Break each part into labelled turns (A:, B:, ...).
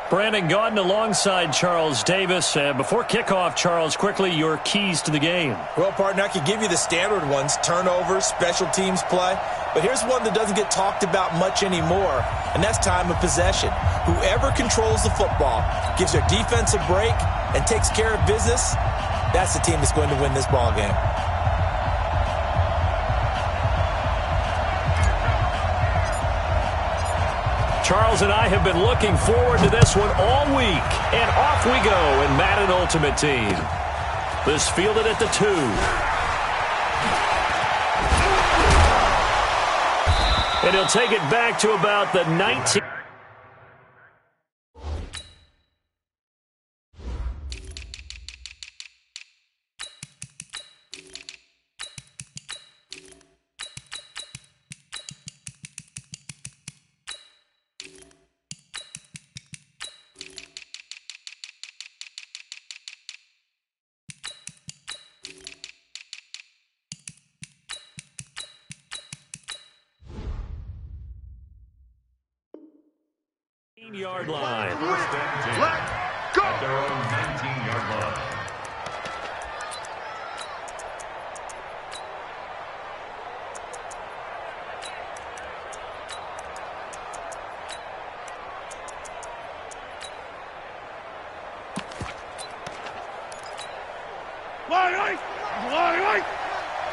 A: Brandon Gaudin alongside Charles Davis. Before kickoff, Charles, quickly, your keys to the game.
B: Well, partner, I could give you the standard ones, turnovers, special teams play. But here's one that doesn't get talked about much anymore, and that's time of possession. Whoever controls the football, gives their defense a break, and takes care of business, that's the team that's going to win this ball game.
A: Charles and I have been looking forward to this one all week. And off we go in Madden Ultimate Team. This fielded at the 2. And he'll take it back to about the 19. Yard line.
C: Let's go. At their own 19-yard line.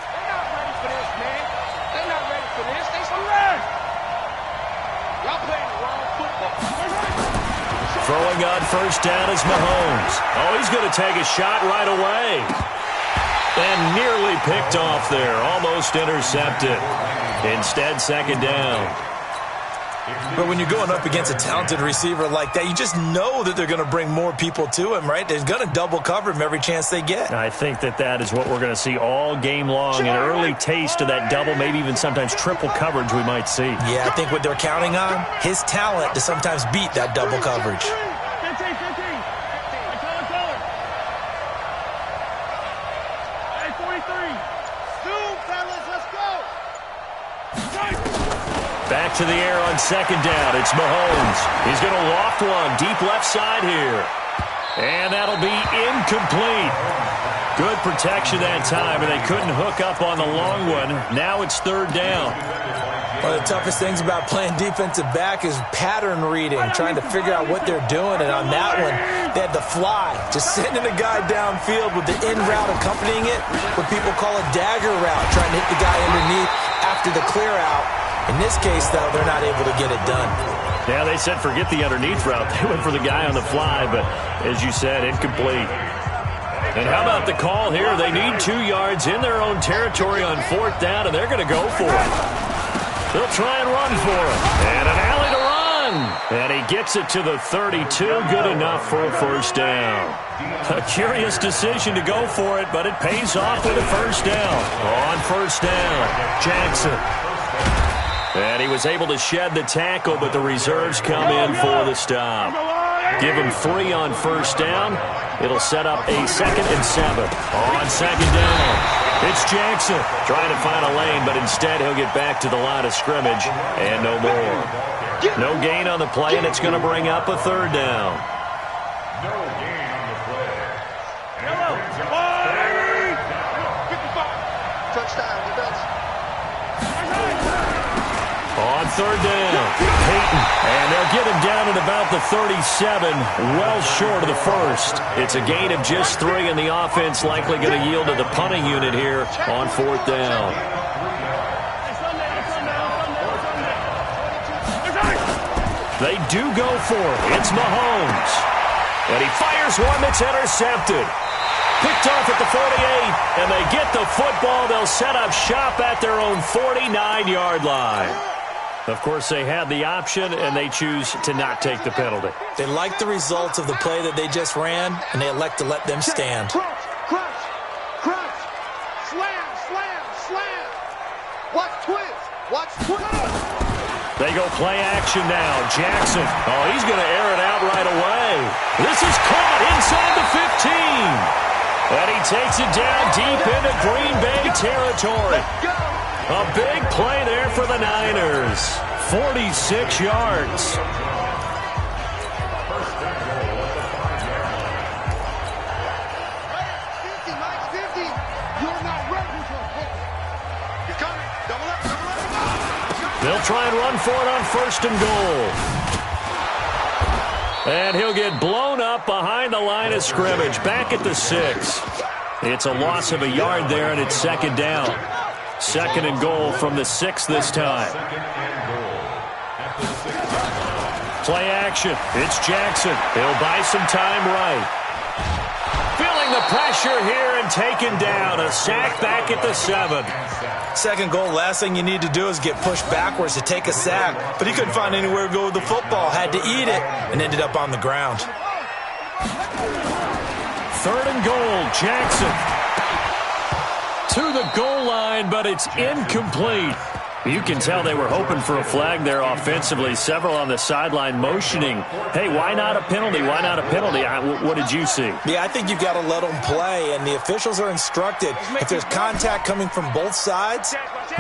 D: They're not ready for this, man. They're not ready for this. They some run. Y'all playing the wrong football.
A: Throwing on first down is Mahomes. Oh, he's going to take a shot right away. And nearly picked off there. Almost intercepted. Instead, second down.
B: But when you're going up against a talented receiver like that, you just know that they're going to bring more people to him, right? They're going to double cover him every chance they get.
A: I think that is what we're going to see all game long. An early taste of that double, maybe even sometimes triple coverage we might see.
B: Yeah, I think what they're counting on, his talent to sometimes beat that double coverage.
A: Back to the air on second down. It's Mahomes. He's going to loft one deep left side here. And that'll be incomplete. Good protection that time, and they couldn't hook up on the long one. Now it's third down.
B: One of the toughest things about playing defensive back is pattern reading, trying to figure out what they're doing. And on that one, they had the fly, just sending a guy downfield with the in route accompanying it, what people call a dagger route, trying to hit the guy underneath after the clear out. In this case, though, they're not able to get it done.
A: Yeah, they said forget the underneath route. They went for the guy on the fly, but as you said, incomplete. And how about the call here? They need 2 yards in their own territory on fourth down, and they're going to go for it. They'll try and run for it. And an alley to run. And he gets it to the 32. Good enough for a first down. A curious decision to go for it, but it pays off with a first down. On first down, Jackson. And he was able to shed the tackle, but the reserves come in for the stop. Give him 3 on first down. It'll set up a 2nd and 7. On second down, it's Jackson trying to find a lane, but instead he'll get back to the line of scrimmage and no more. No gain on the play, and it's going to bring up a third down.
C: No gain on the play.
D: Touchdown, defense.
A: On third down, Peyton, and they'll get him down at about the 37, well short of the first. It's a gain of just 3, and the offense likely going to yield to the punting unit here on fourth down. They do go for it. It's Mahomes. And he fires one that's intercepted. Picked off at the 48, and they get the football. They'll set up shop at their own 49-yard line. Of course, they had the option, and they choose to not take the penalty.
B: They like the results of the play that they just ran, and they elect to let them stand.
D: Crunch. Slam. Watch twist.
A: They go play action now. Jackson. Oh, he's going to air it out right away. This is caught inside the 15. And he takes it down deep into Green Bay territory. A big play there for the Niners. 46 yards. They'll try and run for it on 1st and goal. And he'll get blown up behind the line of scrimmage, back at the 6. It's a loss of a yard there, and it's 2nd down. 2nd and goal from the 6 this time. Play action. It's Jackson. He'll buy some time right. Feeling the pressure here and taken down. A sack back at the 7.
B: 2nd goal, last thing you need to do is get pushed backwards to take a sack. But he couldn't find anywhere to go with the football. Had to eat it and ended up on the ground.
A: 3rd and goal, Jackson. To the goal line, but it's incomplete. You can tell they were hoping for a flag there offensively. Several on the sideline motioning, hey, why not a penalty? Why not a penalty? What did you see?
B: Yeah, I think you've got to let them play, and the officials are instructed. If there's contact coming from both sides,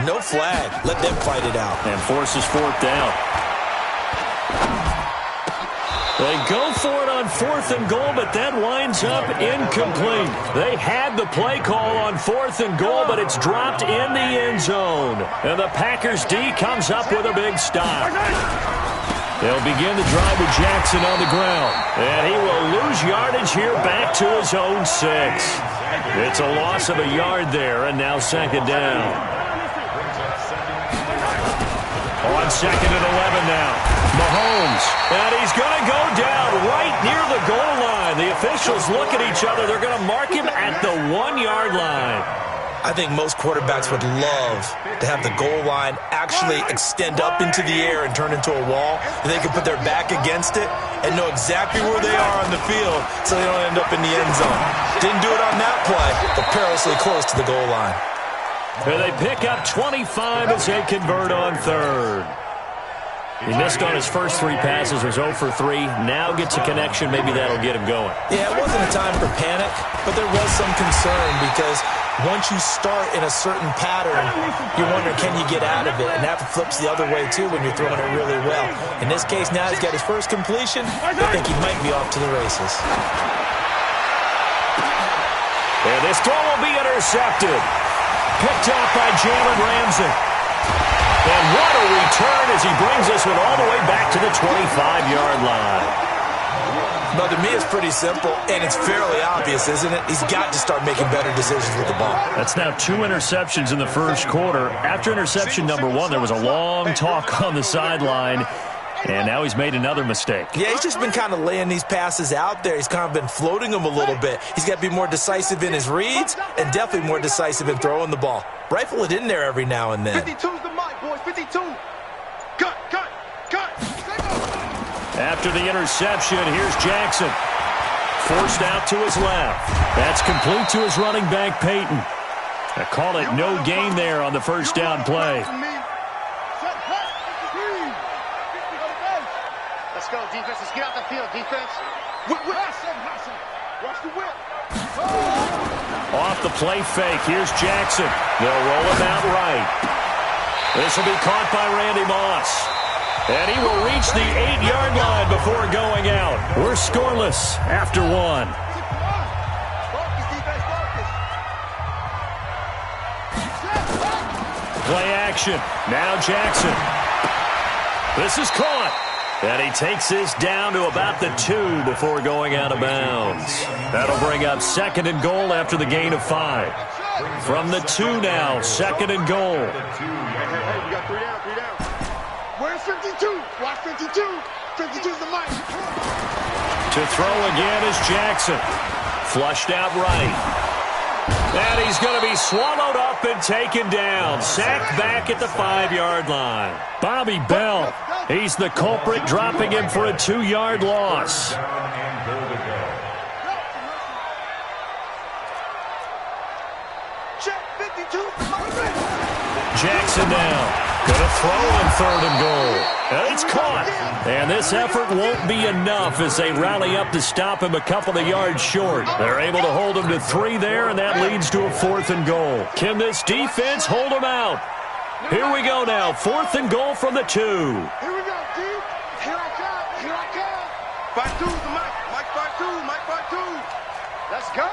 B: no flag. Let them fight it out.
A: And forces 4th down. They go for it on 4th and goal, but that winds up incomplete. They had the play call on 4th and goal, but it's dropped in the end zone. And the Packers D comes up with a big stop. They'll begin the drive with Jackson on the ground. And he will lose yardage here back to his own 6. It's a loss of a yard there, and now 2nd down. On 2nd and 11 now. Mahomes, and he's going to go down right near the goal line. The officials look at each other. They're going to mark him at the 1-yard line.
B: I think most quarterbacks would love to have the goal line actually extend up into the air and turn into a wall, and they can put their back against it and know exactly where they are on the field so they don't end up in the end zone. Didn't do it on that play, but perilously close to the goal line.
A: And they pick up 25 as they convert on 3rd. He missed on his first 3 passes, was 0 for 3. Now gets a connection. Maybe that'll get him going.
B: Yeah, it wasn't a time for panic, but there was some concern because once you start in a certain pattern, you're wondering, can you get out of it? And that flips the other way, too, when you're throwing it really well. In this case, now he's got his first completion. I think he might be off to the races.
A: And this throw will be intercepted. Picked off by Jalen Ramsey. And what a return as he brings us with all the way back to the 25-yard line.
B: But to me, it's pretty simple, and it's fairly obvious, isn't it? He's got to start making better decisions with the ball.
A: That's now 2 interceptions in the first quarter. After interception number 1, there was a long talk on the sideline, and now he's made another mistake.
B: Yeah, he's just been kind of laying these passes out there. He's kind of been floating them a little bit. He's got to be more decisive in his reads and definitely more decisive in throwing the ball. Rifle it in there every now and then.
D: 52's the mic, boys. 52. Cut.
A: After the interception, here's Jackson. Forced out to his left. That's complete to his running back, Peyton. I call it no gain there on the first down play.
D: Let's go, defense. Let's get out the field, defense. Watch the whip.
A: Off the play fake, here's Jackson. They'll roll him out right. This will be caught by Randy Moss. And he will reach the 8-yard line before going out. We're scoreless after 1. Play action. Now Jackson. This is caught. And he takes this down to about the 2 before going out of bounds. That'll bring up 2nd and goal after the gain of 5. From the 2 now, 2nd and goal.
D: Hey, we got 3 down. Where's 52? Watch 52. 52's the mic.
A: To throw again is Jackson. Flushed out right. And he's going to be swallowed up and taken down. Sacked back at the 5-yard line. Bobby Bell, he's the culprit, dropping him for a 2-yard loss.
D: Check 52.
A: Jackson now. Going to throw on 3rd and goal. And it's caught. And this effort won't be enough as they rally up to stop him a couple of yards short. They're able to hold him to 3 there, and that leads to a 4th and goal. Can this defense hold him out? Here we go now. 4th and goal from the 2.
D: Here we go, D. Here I come. 52's the mic. Mike 52. Let's go.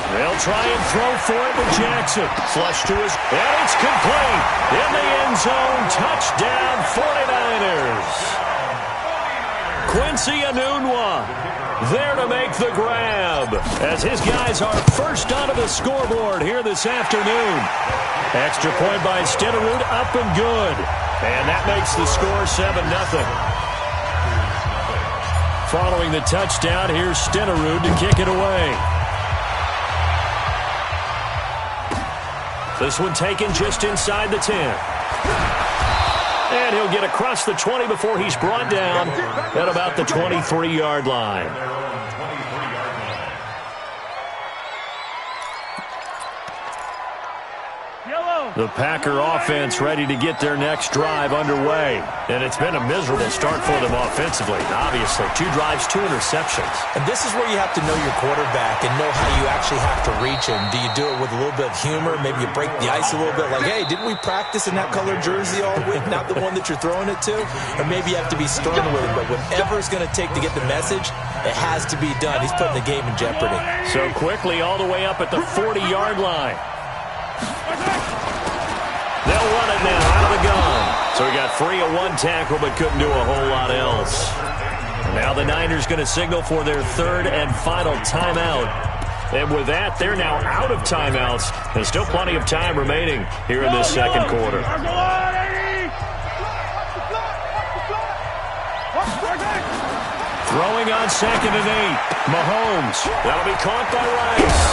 A: They'll try and throw for it with Jackson. Flush to his, and it's complete. In the end zone, touchdown 49ers. Quincy Enunwa there to make the grab as his guys are first onto the scoreboard here this afternoon. Extra point by Stenerud, up and good. And that makes the score 7-0. Following the touchdown, here's Stenerud to kick it away. This one taken just inside the 10. And he'll get across the 20 before he's brought down at about the 23-yard line. The Packer offense ready to get their next drive underway. And it's been a miserable start for them offensively. Obviously, 2 drives, 2 interceptions.
B: And this is where you have to know your quarterback and know how you actually have to reach him. Do you do it with a little bit of humor? Maybe you break the ice a little bit like, hey, didn't we practice in that colored jersey all week? Not the one that you're throwing it to? Or maybe you have to be stern with him. But whatever it's going to take to get the message, it has to be done. He's putting the game in jeopardy.
A: So quickly all the way up at the 40-yard line. They'll run it now out of the gun. So he got free of 1 tackle but couldn't do a whole lot else. Now the Niners going to signal for their 3rd and final timeout. And with that, they're now out of timeouts. There's still plenty of time remaining here in this second quarter. Throwing on 2nd and 8. Mahomes. That'll be caught by Rice.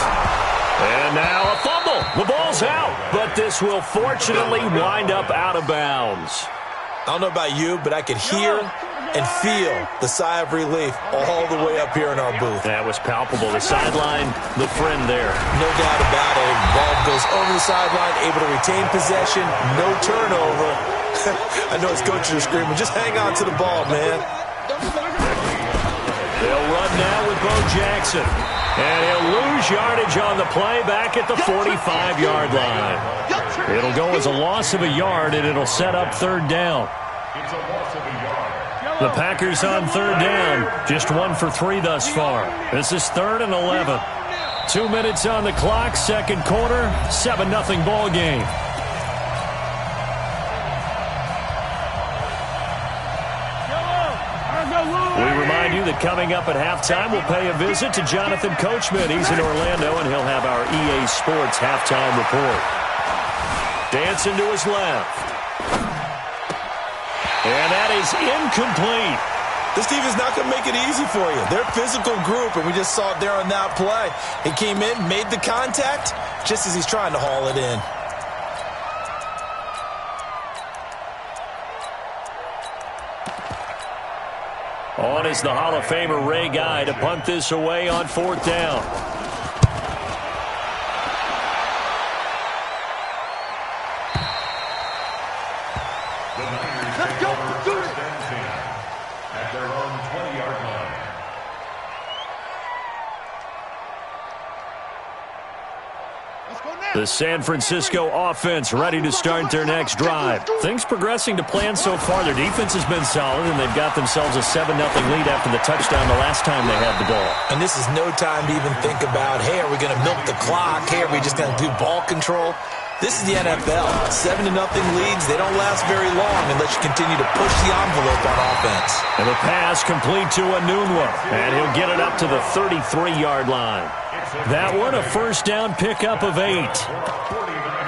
A: And now a fumble. The ball's out, but this will fortunately wind up out of bounds.
B: I don't know about you, but I could hear and feel the sigh of relief all the way up here in our booth.
A: That was palpable. The sideline, the friend there.
B: No doubt about it. Ball goes over the sideline, able to retain possession, no turnover. I know his coaches are screaming, just hang on to the ball, man.
A: They'll run now with Bo Jackson. And he'll lose yardage on the play back at the 45-yard line. It'll go as a loss of a yard, and it'll set up 3rd down. The Packers on 3rd down, just 1 for 3 thus far. This is 3rd and 11. 2 minutes on the clock, second quarter, 7-0 ball game. We remind you that coming up at halftime, we'll pay a visit to Jonathan Coachman. He's in Orlando, and he'll have our EA Sports halftime report. Dancing to his left. And that is incomplete.
B: This team is not going to make it easy for you. They're a physical group, and we just saw it there on that play. He came in, made the contact, just as he's trying to haul it in.
A: On is the Hall of Famer Ray Guy to punt this away on 4th down.
C: Let's go. Do it. At their own 20-yard line.
A: The San Francisco offense ready to start their next drive. Things progressing to plan so far. Their defense has been solid, and they've got themselves a 7-0 lead after the touchdown the last time they had the ball.
B: And this is no time to even think about, hey, are we going to milk the clock? Hey, are we just going to do ball control? This is the NFL. 7-0 leads, they don't last very long unless you continue to push the envelope on offense.
A: And the pass complete to Enunwa, and he'll get it up to the 33-yard line. That one, a first down pickup of 8.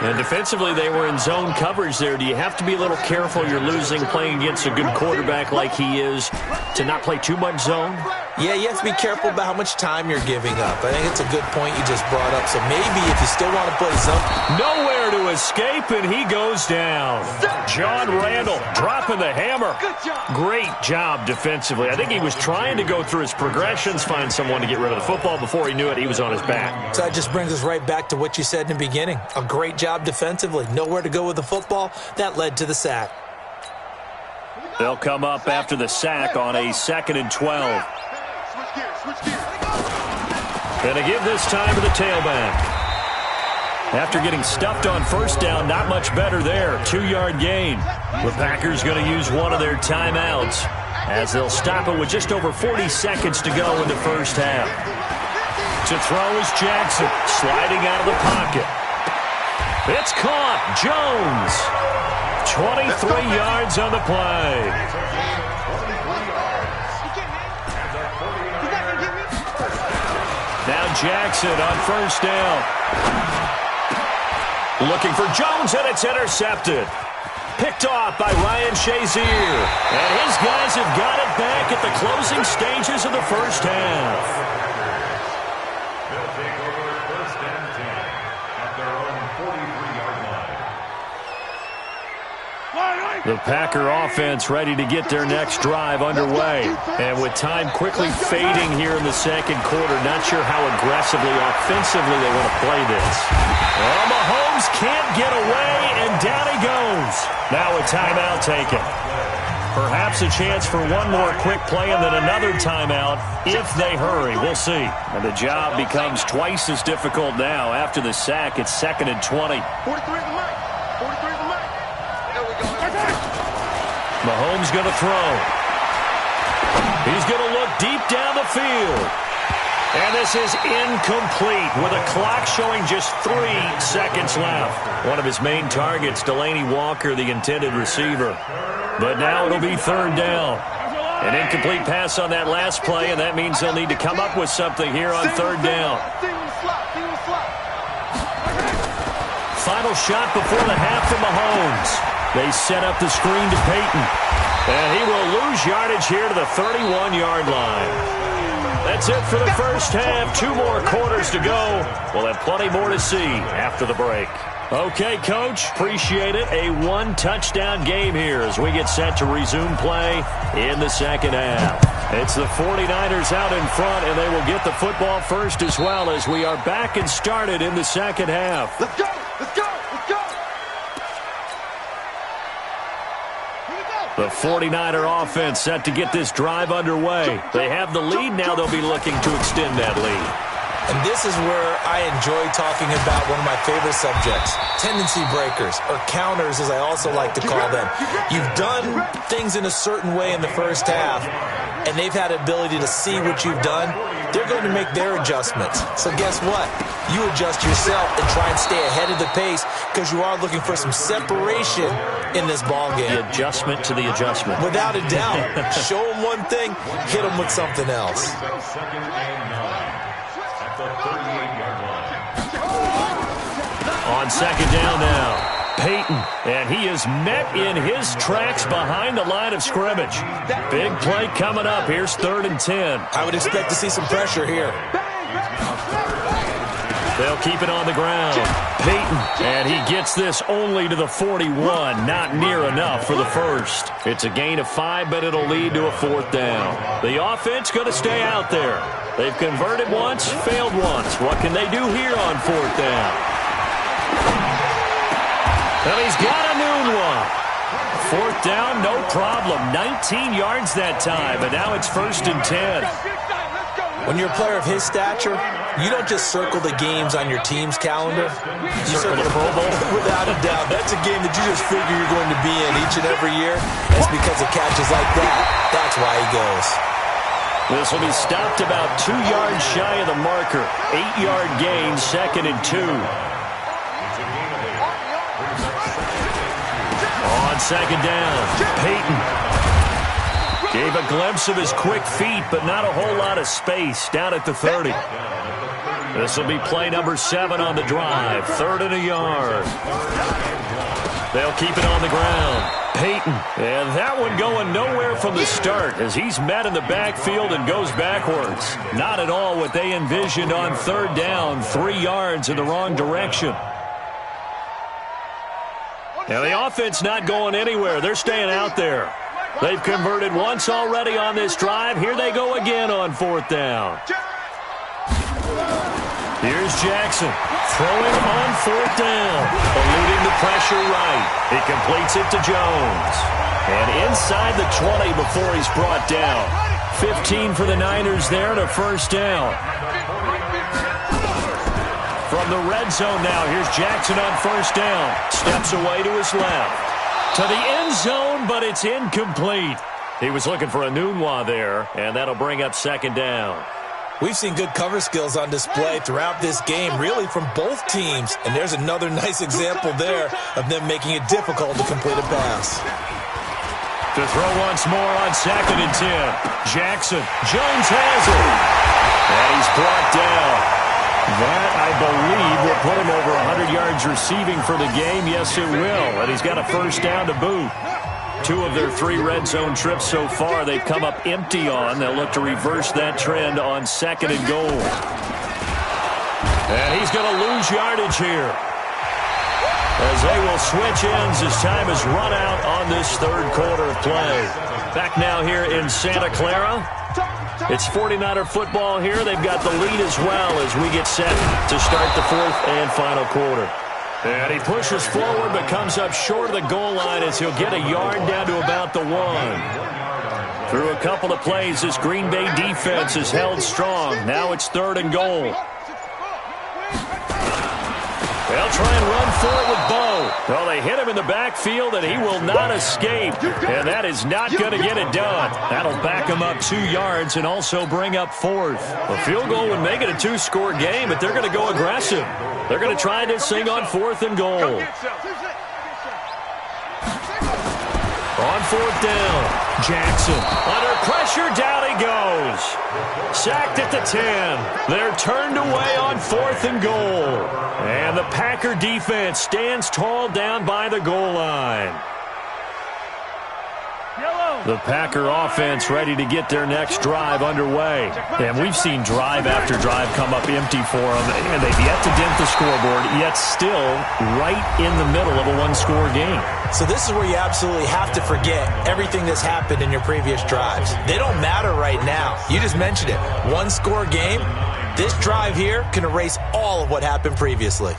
A: And defensively, they were in zone coverage there. Do you have to be a little careful? You're losing playing against a good quarterback like he is to not play too much zone?
B: Yeah, you have to be careful about how much time you're giving up. I think it's a good point you just brought up. So maybe if you still want to play zone.
A: Nowhere to escape, and he goes down. John Randall dropping the hammer. Great job defensively. I think he was trying to go through his progressions, find someone to get rid of the football. Before he knew it, he was on his back.
B: So that just brings us right back to what you said in the beginning. A great job defensively. Nowhere to go with the football. That led to the sack.
A: They'll come up after the sack on a 2nd and 12. And to give this time to the tailback. After getting stuffed on first down, not much better there. 2-yard gain. The Packers going to use one of their timeouts as they'll stop it with just over 40 seconds to go in the first half. To throw is Jackson, sliding out of the pocket. It's caught. Jones. 23 yards on the play. Now Jackson on first down. Looking for Jones, and it's intercepted. Picked off by Ryan Shazier. And his guys have got it back at the closing stages of the first half.
C: They'll take over first and 10 at their own 43-yard line.
A: The Packer offense ready to get their next drive underway. And with time quickly fading here in the second quarter, not sure how aggressively, offensively they want to play this. Oh, Mahomes can't get away, and down he goes. Now a timeout taken. Perhaps a chance for one more quick play and then another timeout if they hurry. We'll see. And the job becomes twice as difficult now. After the sack, it's 2nd and 20.
D: 43 is the mic. 43 is the mic. There we go.
A: Mahomes going to throw. He's going to look deep down the field. And this is incomplete with a clock showing just 3 seconds left. One of his main targets, Delaney Walker, the intended receiver. But now it'll be 3rd down. An incomplete pass on that last play, and that means they'll need to come up with something here on 3rd down. Final shot before the half from Mahomes. They set up the screen to Peyton. And he will lose yardage here to the 31-yard line. That's it for the first half. 2 more quarters to go. We'll have plenty more to see after the break. Okay, Coach, appreciate it. A 1-touchdown game here as we get set to resume play in the second half. It's the 49ers out in front, and they will get the football first as well as we are back and started in the second half.
D: Let's go. Let's go. Let's go.
A: The 49er offense set to get this drive underway. They have the lead. Now they'll be looking to extend that lead.
B: And this is where I enjoy talking about one of my favorite subjects, tendency breakers, or counters as I also like to call them. You've done things in a certain way in the first half, and they've had the ability to see what you've done. They're going to make their adjustments. So guess what? You adjust yourself and try and stay ahead of the pace because you are looking for some separation in this ball game.
A: The adjustment to the adjustment.
B: Without a doubt. Show them one thing, hit them with something else.
C: 2nd and 9 at the 38-yard line.
A: On 2nd down now. Peyton, and he is met in his tracks behind the line of scrimmage. Big play coming up. Here's 3rd and 10.
B: I would expect to see some pressure here.
A: They'll keep it on the ground. Peyton, and he gets this only to the 41. Not near enough for the first. It's a gain of 5, but it'll lead to a 4th down. The offense going to stay out there. They've converted once, failed once. What can they do here on 4th down? And he's got a noon one. 4th down, no problem. 19 yards that time, and now it's 1st and 10.
B: When you're a player of his stature, you don't just circle the games on your team's calendar. You circle the Pro Bowl. Without a doubt. That's a game that you just figure you're going to be in each and every year. That's because of catches like that. That's why he goes.
A: This will be stopped about 2 yards shy of the marker. 8-yard gain, 2nd and 2. On 2nd down, Peyton gave a glimpse of his quick feet, but not a whole lot of space down at the 30. This will be play number 7 on the drive. 3rd and a yard. They'll keep it on the ground. Peyton, and that one going nowhere from the start as he's met in the backfield and goes backwards. Not at all what they envisioned on 3rd down. 3 yards in the wrong direction. Now the offense not going anywhere. They're staying out there. They've converted once already on this drive. Here they go again on 4th down. Here's Jackson throwing on 4th down. Eluding the pressure right. He completes it to Jones. And inside the 20 before he's brought down. 15 for the Niners there to 1st down. From the red zone now, here's Jackson on 1st down. Steps away to his left. To the end zone, but it's incomplete. He was looking for a Nunwa there, and that'll bring up 2nd down.
B: We've seen good cover skills on display throughout this game, really from both teams. And there's another nice example there of them making it difficult to complete a pass.
A: To throw once more on 2nd and 10. Jackson. Jones has it. And he's brought down. That, I believe, will put him over 100 yards receiving for the game. Yes, it will. And he's got a first down to boot. 2 of their 3 red zone trips so far, they've come up empty on. They'll look to reverse that trend on 2nd and goal. And he's going to lose yardage here, as they will switch ends as time has run out on this 3rd quarter of play. Back now here in Santa Clara. It's 49er football here. They've got the lead as well as we get set to start the 4th and final quarter. And he pushes forward but comes up short of the goal line as he'll get a yard down to about the 1. Through a couple of plays, this Green Bay defense is held strong. Now it's 3rd and goal. They'll try and run for it with Bo. Well, they hit him in the backfield, and he will not escape. And that is not going to get it done. That'll back him up 2 yards and also bring up 4th. A field goal would make it a 2-score game, but they're going to go aggressive. They're going to try this thing on 4th and goal. On 4th down, Jackson under pressure, down he goes. Sacked at the 10. They're turned away on 4th and goal. And the Packer defense stands tall down by the goal line. The Packer offense ready to get their next drive underway. And we've seen drive after drive come up empty for them, and they've yet to dent the scoreboard, yet still right in the middle of a 1-score game.
B: So this is where you absolutely have to forget everything that's happened in your previous drives. They don't matter right now. You just mentioned it. 1-score game. This drive here can erase all of what happened previously.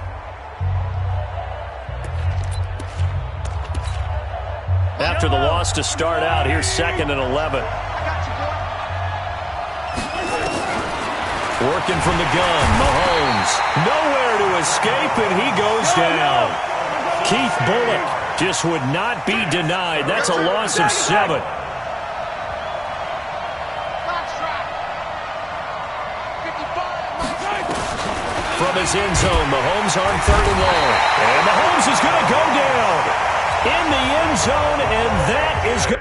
A: After the loss to start out, here's 2nd and 11. Working from the gun, Mahomes. Nowhere to escape, and he goes down. Keith Bullock just would not be denied. That's a loss of 7. From his end zone, Mahomes on 3rd and long. And Mahomes is going to go down in the end zone, and that is good.